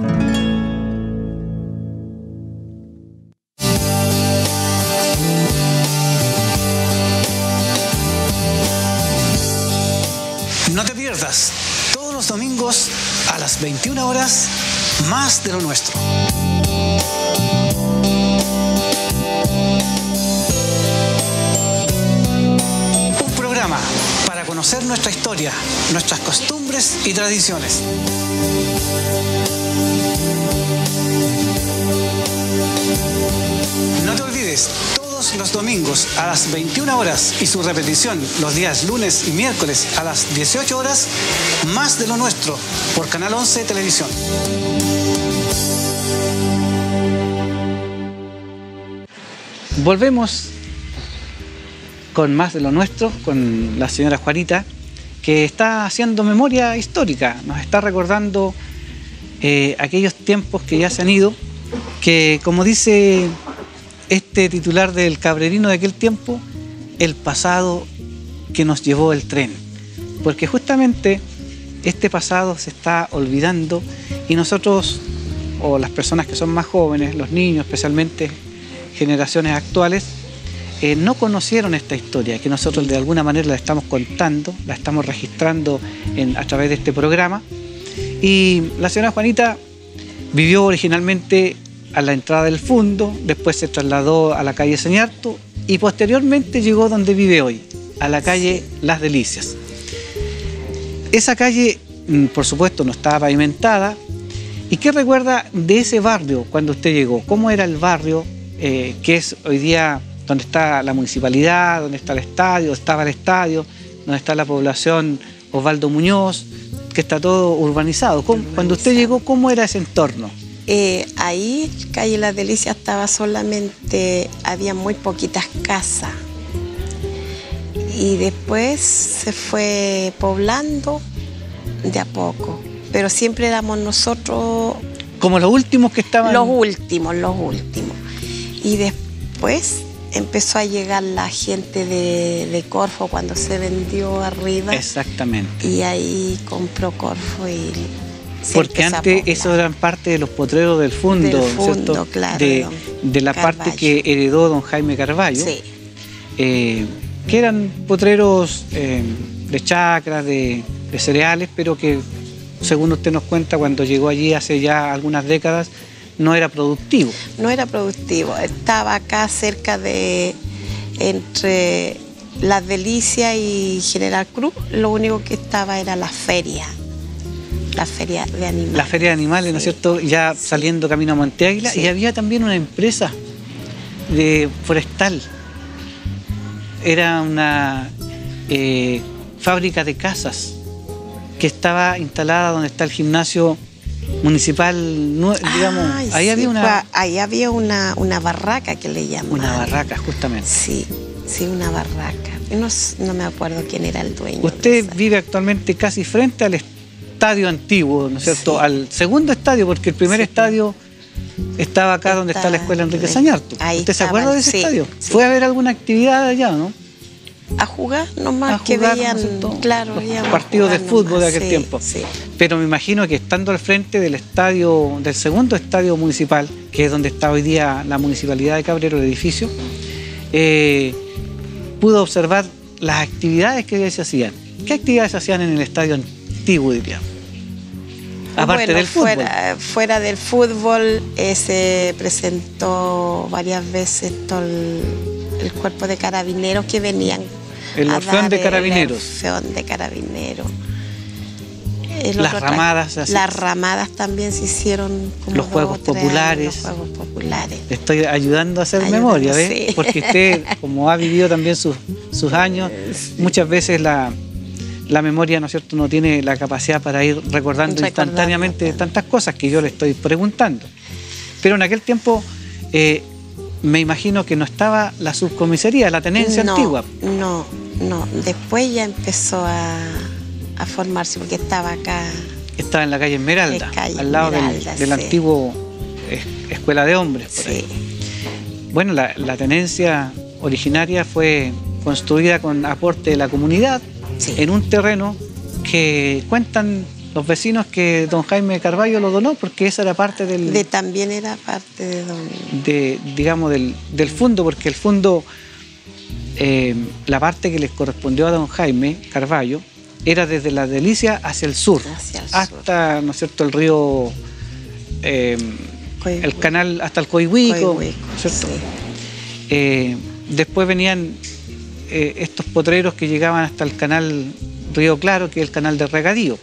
No te pierdas todos los domingos a las 21 horas, Más de lo Nuestro. Un programa para conocer nuestra historia, nuestras costumbres y tradiciones. No te olvides, todos los domingos a las 21 horas y su repetición los días lunes y miércoles a las 18 horas, Más de lo Nuestro, por Canal 11 Televisión. Volvemos con Más de lo Nuestro, con la señora Juanita, que está haciendo memoria histórica, nos está recordando aquellos tiempos que ya se han ido, que como dice este titular del Cabrerino de aquel tiempo, el pasado que nos llevó el tren. Porque justamente este pasado se está olvidando y nosotros, o las personas que son más jóvenes, los niños, especialmente generaciones actuales, no conocieron esta historia, que nosotros de alguna manera la estamos contando, la estamos registrando a través de este programa. Y la señora Juanita vivió originalmente a la entrada del Fundo, después se trasladó a la calle Señarto y posteriormente llegó donde vive hoy, a la calle Las Delicias. Esa calle, por supuesto, no estaba pavimentada. ¿Y qué recuerda de ese barrio cuando usted llegó? ¿Cómo era el barrio que es hoy día donde está la municipalidad, donde está el estadio, estaba el estadio, donde está la población Osvaldo Muñoz, que está todo urbanizado? Cuando usted llegó, ¿cómo era ese entorno?
Ahí, calle Las Delicias, había muy poquitas casas. Y después se fue poblando de a poco. Pero siempre éramos nosotros...
Como los últimos que estaban...
Los últimos. Y después empezó a llegar la gente de Corfo cuando se vendió arriba.
Exactamente.
Y ahí compró Corfo y...
Porque antes eso eran parte de los potreros del Fundo, ¿cierto?
Claro,
de la parte que heredó don Jaime Carballo,
sí.
Que eran potreros de chacras, de cereales, pero que, según usted nos cuenta, cuando llegó allí hace ya algunas décadas, no era productivo.
No era productivo, estaba acá cerca entre Las Delicias y General Cruz, lo único que estaba era la feria de animales. La
feria de animales, sí. ¿No es cierto? Ya sí. Saliendo camino a Monte Águila, sí. Y había también una empresa de forestal. Era una fábrica de casas que estaba instalada donde está el gimnasio municipal, digamos. Ahí
sí, había una barraca que le llamaban.
Una barraca, justamente.
Sí, una barraca. No me acuerdo quién era el dueño.
Usted vive actualmente casi frente al estadio antiguo, ¿no es cierto? Sí. Al segundo estadio, porque el primer estadio estaba acá donde está la escuela Enrique Sañarto. ¿Usted se acuerda de ese estadio? Sí. ¿Fue a ver alguna actividad allá, no?
A jugar nomás, que veían, claro,
los partidos de fútbol de aquel tiempo.
Sí.
Pero me imagino que estando al frente del estadio, del segundo estadio municipal, que es donde está hoy día la municipalidad de Cabrero, el edificio, pudo observar las actividades que se hacían. ¿Qué actividades se hacían en el estadio antiguo, diríamos? Aparte del fútbol.
Fuera del fútbol, se presentó varias veces todo el cuerpo de carabineros que venían.
El Orfeón de Carabineros.
El Orfeón de Carabineros.
Las ramadas.
Las ramadas también se hicieron como
los Juegos Populares.
Los Juegos Populares.
Le estoy ayudando a hacer memoria, ¿ves? Sí. Porque usted, como ha vivido también sus años, sí. Muchas veces la memoria, ¿no es cierto?, no tiene la capacidad para ir recordando instantáneamente tantas cosas que yo le estoy preguntando. Pero en aquel tiempo me imagino que no estaba la subcomisaría, la tenencia antigua.
No. Después ya empezó a formarse porque estaba acá.
Estaba en la calle Esmeralda, al lado del antiguo Escuela de Hombres. Por ahí. Bueno, la tenencia originaria fue construida con aporte de la comunidad. Sí. En un terreno que cuentan los vecinos que don Jaime Carballo lo donó porque esa era parte
también era parte de don...
digamos, del fondo, porque el fondo, la parte que les correspondió a don Jaime Carballo era desde Las Delicias hacia el sur, hasta, ¿no es cierto?, el río, el canal hasta el Coihuico, ¿cierto? Sí. Después venían estos potreros que llegaban hasta el canal Río Claro, que es el canal de regadío.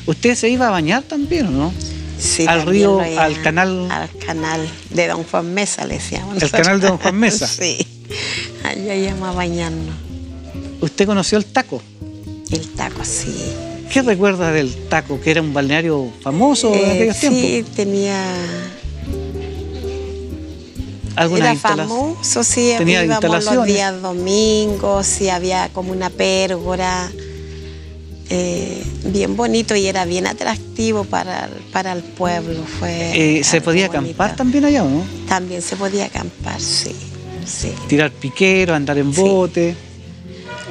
¿Usted se iba a bañar también o no?
Sí,
al río, al canal...
Al canal de don Juan Mesa, le decíamos.
¿El canal de don Juan Mesa?
Sí, allá íbamos a bañarnos.
¿Usted conoció el Taco?
El Taco, sí.
¿Qué recuerda del Taco? ¿Que era un balneario famoso de aquellos tiempos?
Sí, tenía...
Era
famoso, sí, íbamos los días domingos, sí, había como una pérgora bien bonito y era bien atractivo para el pueblo.
¿Se podía acampar también allá o no?
También se podía acampar, sí.
Tirar piquero, andar en bote.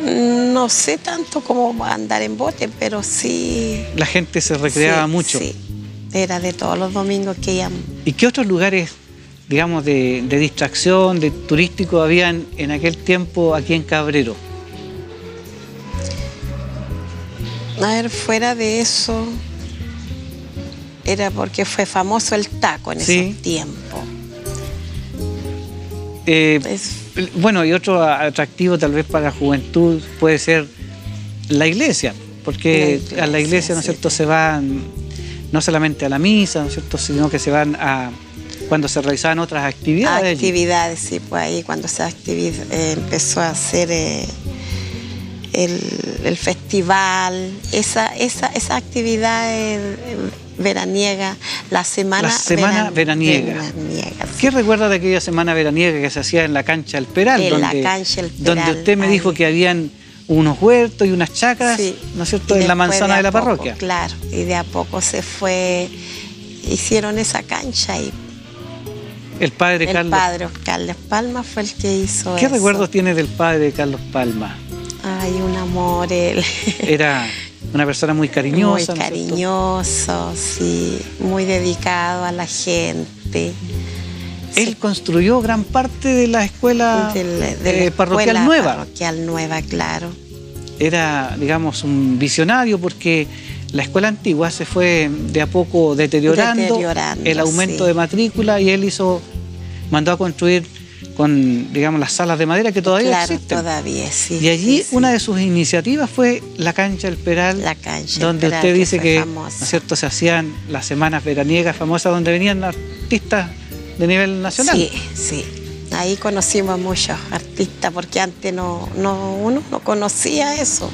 No sé tanto como andar en bote, pero sí.
La gente se recreaba mucho.
Sí, era de todos los domingos que íbamos.
¿Y qué otros lugares, digamos, de distracción, de turístico habían en aquel tiempo aquí en Cabrero?
A ver, fuera de eso, era porque fue famoso el taco en esos tiempos.
Bueno, y otro atractivo tal vez para la juventud puede ser la iglesia, porque a la iglesia, ¿no es cierto?, se van no solamente a la misa, ¿no es cierto?, sino que se van cuando se realizaban otras actividades.
Actividades, sí, pues ahí cuando se empezó a hacer el festival, esa actividad veraniega, la semana veraniega.
¿Qué recuerda de aquella semana veraniega que se hacía en la cancha El Peral? Donde usted me dijo que habían unos huertos y unas chacras, ¿no es cierto?, en la manzana de la parroquia.
Claro, y de a poco hicieron esa cancha y
el padre
Carlos Palma fue el que hizo
¿Qué recuerdos tiene del padre Carlos Palma?
Ay, un amor él.
Era una persona muy cariñosa.
Muy cariñoso, sí, muy dedicado a la gente.
Él construyó gran parte de la escuela parroquial nueva.
Parroquial nueva, claro.
Era, digamos, un visionario porque la escuela antigua se fue de a poco deteriorando el aumento de matrícula y él mandó a construir con, digamos, las salas de madera que todavía existen.
Todavía, sí.
Y allí una de sus iniciativas fue la cancha El Peral, donde usted dice que, ¿no es cierto?, se hacían las semanas veraniegas famosas donde venían artistas de nivel nacional.
Sí. Ahí conocimos a muchos artistas porque antes uno no conocía eso.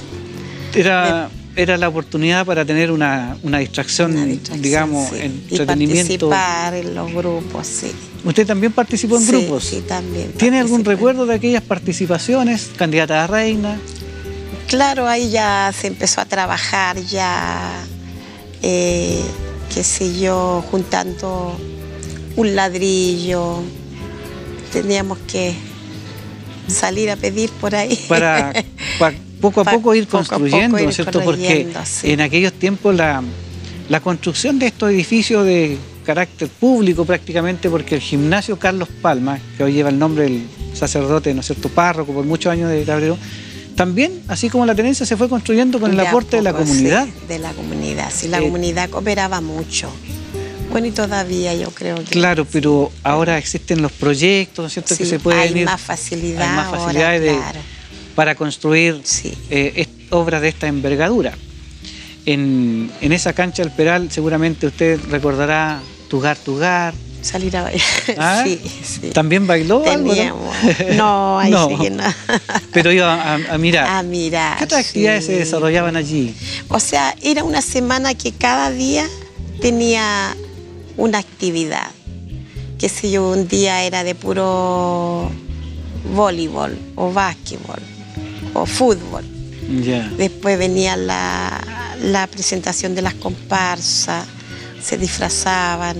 Era la oportunidad para tener una distracción, digamos, entretenimiento.
Y participar en los grupos, sí.
¿Usted también participó en grupos?
Sí, también.
¿Tiene algún recuerdo de aquellas participaciones, candidata a reina?
Claro, ahí ya se empezó a trabajar, qué sé yo, juntando un ladrillo. Teníamos que salir a pedir por ahí.
Para poco a poco ir construyendo, ¿no es cierto? Porque en aquellos tiempos la construcción de estos edificios de carácter público prácticamente, porque el gimnasio Carlos Palma, que hoy lleva el nombre del sacerdote, ¿no es cierto?, párroco por muchos años de Cabrero, también, así como la tenencia, se fue construyendo con el aporte de la comunidad.
Sí, de la comunidad, sí, la comunidad cooperaba mucho. Bueno, y todavía yo creo que...
Claro, pero ahora existen los proyectos, ¿no es cierto?, que se pueden ir...
Hay más facilidad.
Hay más facilidades para construir obras de esta envergadura. En esa cancha del Peral seguramente usted recordará Tugar.
Salir a bailar.
¿Ah?
Sí.
¿También bailó algo?
No, ahí sí que no.
Pero iba a mirar.
A mirar.
¿Qué otras actividades se desarrollaban allí?
O sea, era una semana que cada día tenía una actividad. Qué sé yo, un día era de puro voleibol o básquetbol o fútbol. Después venía la presentación de las comparsas, se disfrazaban,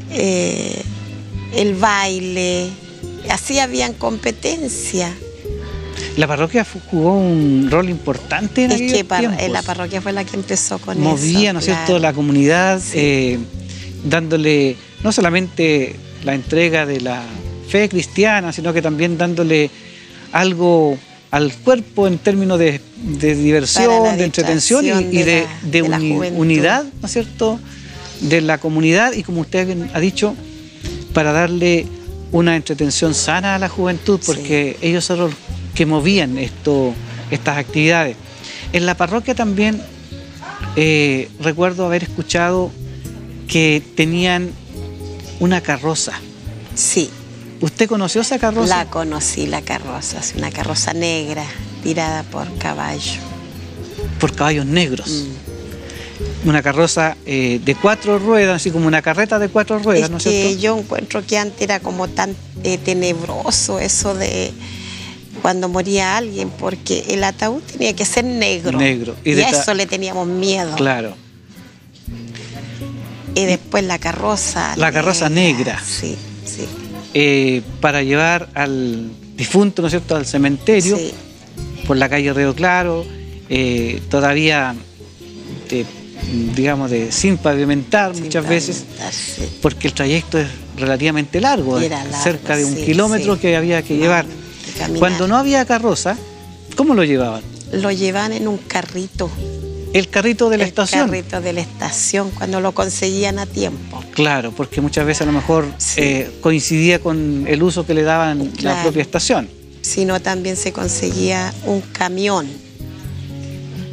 el baile, así habían competencia.
La parroquia jugó un rol importante en aquellos tiempos.
La parroquia fue la que empezó con eso.
Movía, ¿no es cierto?, la comunidad, dándole no solamente la entrega de la fe cristiana, sino que también dándole algo al cuerpo en términos de diversión, de entretención y de unidad, ¿no es cierto?, de la comunidad y, como usted ha dicho, para darle una entretención sana a la juventud, porque ellos eran los que movían estas actividades. En la parroquia también recuerdo haber escuchado que tenían una carroza.
Sí.
¿Usted conoció esa carroza?
La conocí, la carroza, es una carroza negra tirada por caballo.
Por caballos negros. Una carroza de 4 ruedas, así como una carreta de 4 ruedas, ¿no es cierto?
Yo encuentro que antes era como tan tenebroso eso de cuando moría alguien, porque el ataúd tenía que ser negro. Y a eso le teníamos miedo.
Claro.
Y después la carroza.
La carroza negra.
Sí, sí.
Para llevar al difunto, ¿no es cierto?, al cementerio, sí, por la calle Río Claro, todavía, digamos, sin pavimentar muchas veces, sí, porque el trayecto es relativamente largo, cerca de 1 kilómetro, sí, que había que llevar. Cuando no había carroza, ¿cómo lo llevaban? Lo llevaban en un carrito. ¿El carrito de la estación? El carrito de la estación, cuando lo conseguían a tiempo. Claro, porque muchas veces a lo mejor sí, coincidía con el uso que le daban, claro, la propia estación. Sino también se conseguía un camión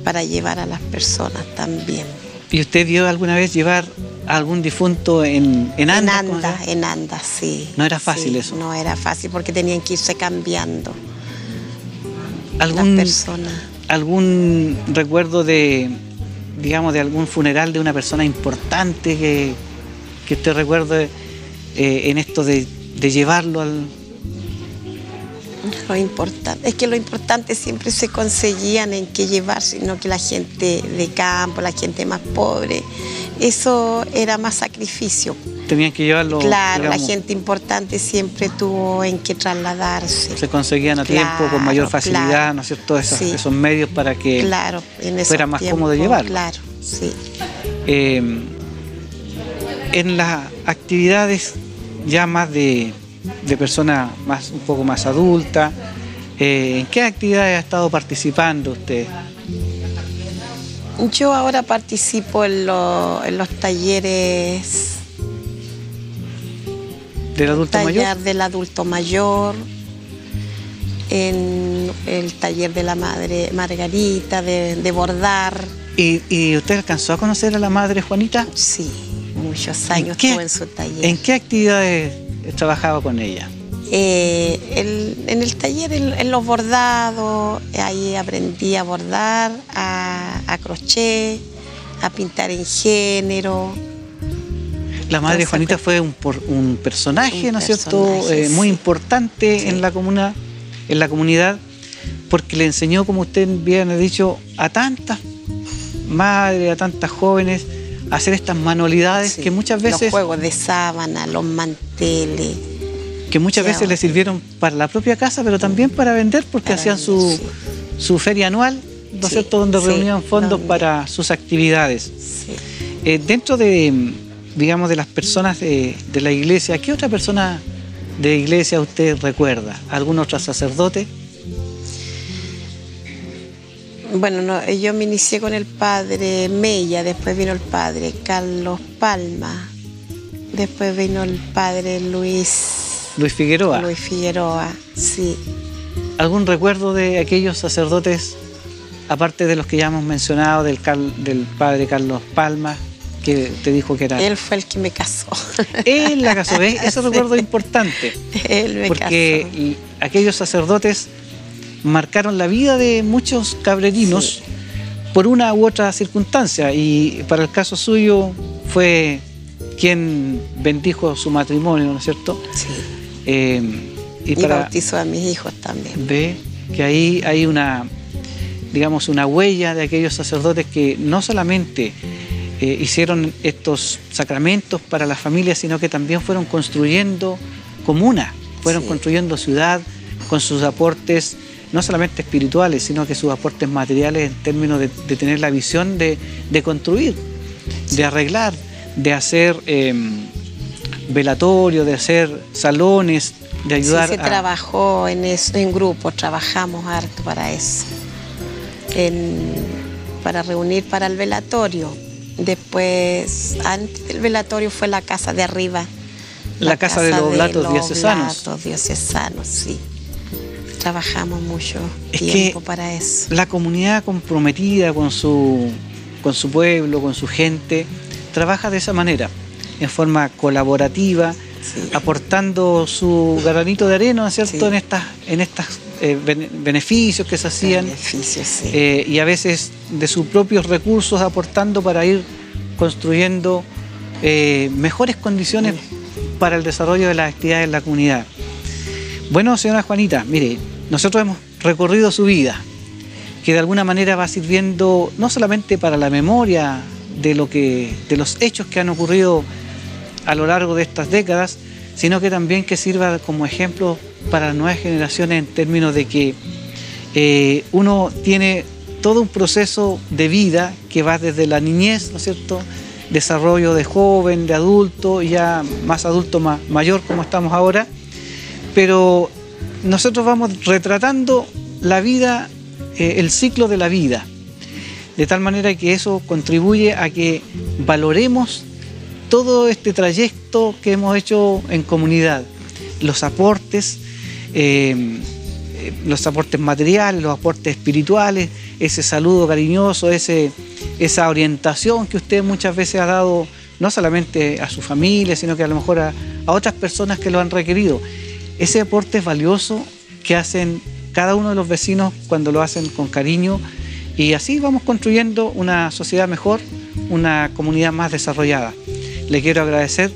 para llevar a las personas también. ¿Y usted vio alguna vez llevar a algún difunto en andas? En andas, sí. ¿No era fácil, sí, eso? No era fácil porque tenían que irse cambiando las personas. ¿Algún recuerdo de, digamos, de algún funeral de una persona importante que usted recuerde en esto de llevarlo al...? Lo importante, es que lo importante siempre se conseguían en qué llevar, sino que la gente de campo, la gente más pobre, eso era más sacrificio. Tenían que llevarlo. Claro, digamos, la gente importante siempre tuvo en qué trasladarse. Se conseguían a tiempo, con mayor facilidad, claro, ¿no es cierto? Esos medios para que, claro, fuera más cómodo llevarlo. Claro, sí. En las actividades ya más de personas un poco más adultas, ¿en qué actividades ha estado participando usted? Yo ahora participo en los talleres del adulto mayor. Del adulto mayor, en el taller de la madre Margarita, de bordar. ¿Y usted alcanzó a conocer a la madre Juanita? Sí, muchos años estuve en su taller. ¿En qué actividades trabajaba con ella? En el taller, en los bordados, ahí aprendí a bordar, a crochet, a pintar en género. La madre Juanita fue un personaje, ¿no es cierto?, muy importante, sí, en la comunidad, porque le enseñó, como usted bien ha dicho, a tantas madres, a tantas jóvenes, a hacer estas manualidades, sí, que muchas veces... Los juegos de sábana, los manteles... Que muchas veces les sirvieron para la propia casa, pero también para vender, porque hacían su feria anual, ¿no es cierto?, donde reunían fondos para sus actividades. Sí. Dentro de, digamos, de las personas de la iglesia, ¿qué otra persona de iglesia usted recuerda? ¿Algún otro sacerdote? Bueno, no, yo me inicié con el padre Mella, después vino el padre Carlos Palma, después vino el padre Luis Figueroa. Luis Figueroa, sí. ¿Algún recuerdo de aquellos sacerdotes, aparte de los que ya hemos mencionado, del padre Carlos Palma, que te dijo que era? Él fue el que me casó. Él la casó, ¿ves? Ese recuerdo es importante. Él me casó. Porque aquellos sacerdotes marcaron la vida de muchos cabrerinos, sí, por una u otra circunstancia, y para el caso suyo fue quien bendijo su matrimonio, ¿no es cierto? Sí. Y bautizó a mis hijos también. Ve que ahí hay digamos, una huella de aquellos sacerdotes que no solamente hicieron estos sacramentos para las familias, sino que también fueron construyendo comuna, fueron, sí, construyendo ciudad con sus aportes, no solamente espirituales, sino que sus aportes materiales en términos de tener la visión de construir, sí, de arreglar, de hacer velatorio, de hacer salones, de ayudar. Sí, se trabajó en eso, en grupo, trabajamos harto para eso, para reunir para el velatorio. Después, antes del velatorio fue la casa de arriba. La casa de los oblatos diocesanos. Los diocesanos, sí. Trabajamos mucho tiempo para eso. La comunidad comprometida con su pueblo, con su gente, trabaja de esa manera, en forma colaborativa, sí, aportando su granito de arena, ¿no es cierto?, sí, en estos beneficios que se hacían, sí, y a veces de sus propios recursos aportando para ir construyendo mejores condiciones, sí, para el desarrollo de las actividades en la comunidad. Bueno, señora Juanita, mire, nosotros hemos recorrido su vida, que de alguna manera va sirviendo no solamente para la memoria de los hechos que han ocurrido a lo largo de estas décadas, sino que también que sirva como ejemplo para las nuevas generaciones en términos de que uno tiene todo un proceso de vida que va desde la niñez, ¿no es cierto?, desarrollo de joven, de adulto, ya más adulto, mayor como estamos ahora, pero nosotros vamos retratando la vida, el ciclo de la vida, de tal manera que eso contribuye a que valoremos todo este trayecto que hemos hecho en comunidad, los aportes materiales, los aportes espirituales, ese saludo cariñoso, esa orientación que usted muchas veces ha dado, no solamente a su familia, sino que a lo mejor a otras personas que lo han requerido. Ese aporte es valioso que hacen cada uno de los vecinos cuando lo hacen con cariño, y así vamos construyendo una sociedad mejor, una comunidad más desarrollada. Le quiero agradecer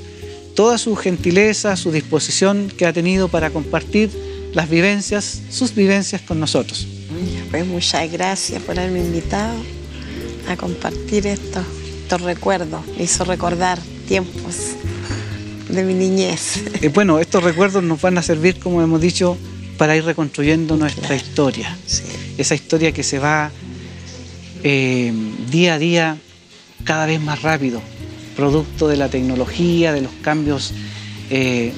toda su gentileza, su disposición que ha tenido para compartir las vivencias, sus vivencias con nosotros.
Pues muchas gracias por haberme invitado a compartir estos recuerdos. Me hizo recordar tiempos de mi niñez.
Bueno, estos recuerdos nos van a servir, como hemos dicho, para ir reconstruyendo nuestra historia.
Sí.
Esa historia que se va día a día cada vez más rápido, producto de la tecnología, de los cambios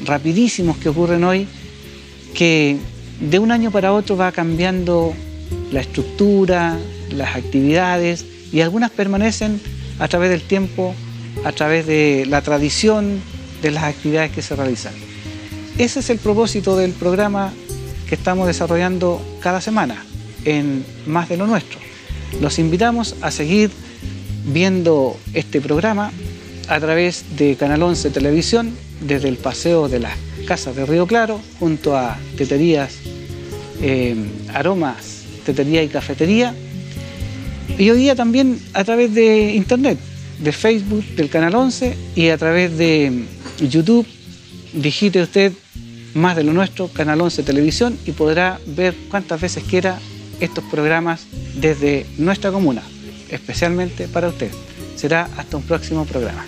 rapidísimos que ocurren hoy, que de un año para otro va cambiando la estructura, las actividades, y algunas permanecen a través del tiempo, a través de la tradición de las actividades que se realizan. Ese es el propósito del programa que estamos desarrollando cada semana en Más de lo Nuestro. Los invitamos a seguir viendo este programa a través de Canal 11 Televisión, desde el Paseo de las Casas de Río Claro, junto a Teterías, Aromas, Tetería y Cafetería. Y hoy día también a través de Internet, de Facebook, del Canal 11, y a través de YouTube. Digite usted Más de lo Nuestro, Canal 11 Televisión, y podrá ver cuantas veces quiera estos programas desde nuestra comuna, especialmente para usted. Será hasta un próximo programa.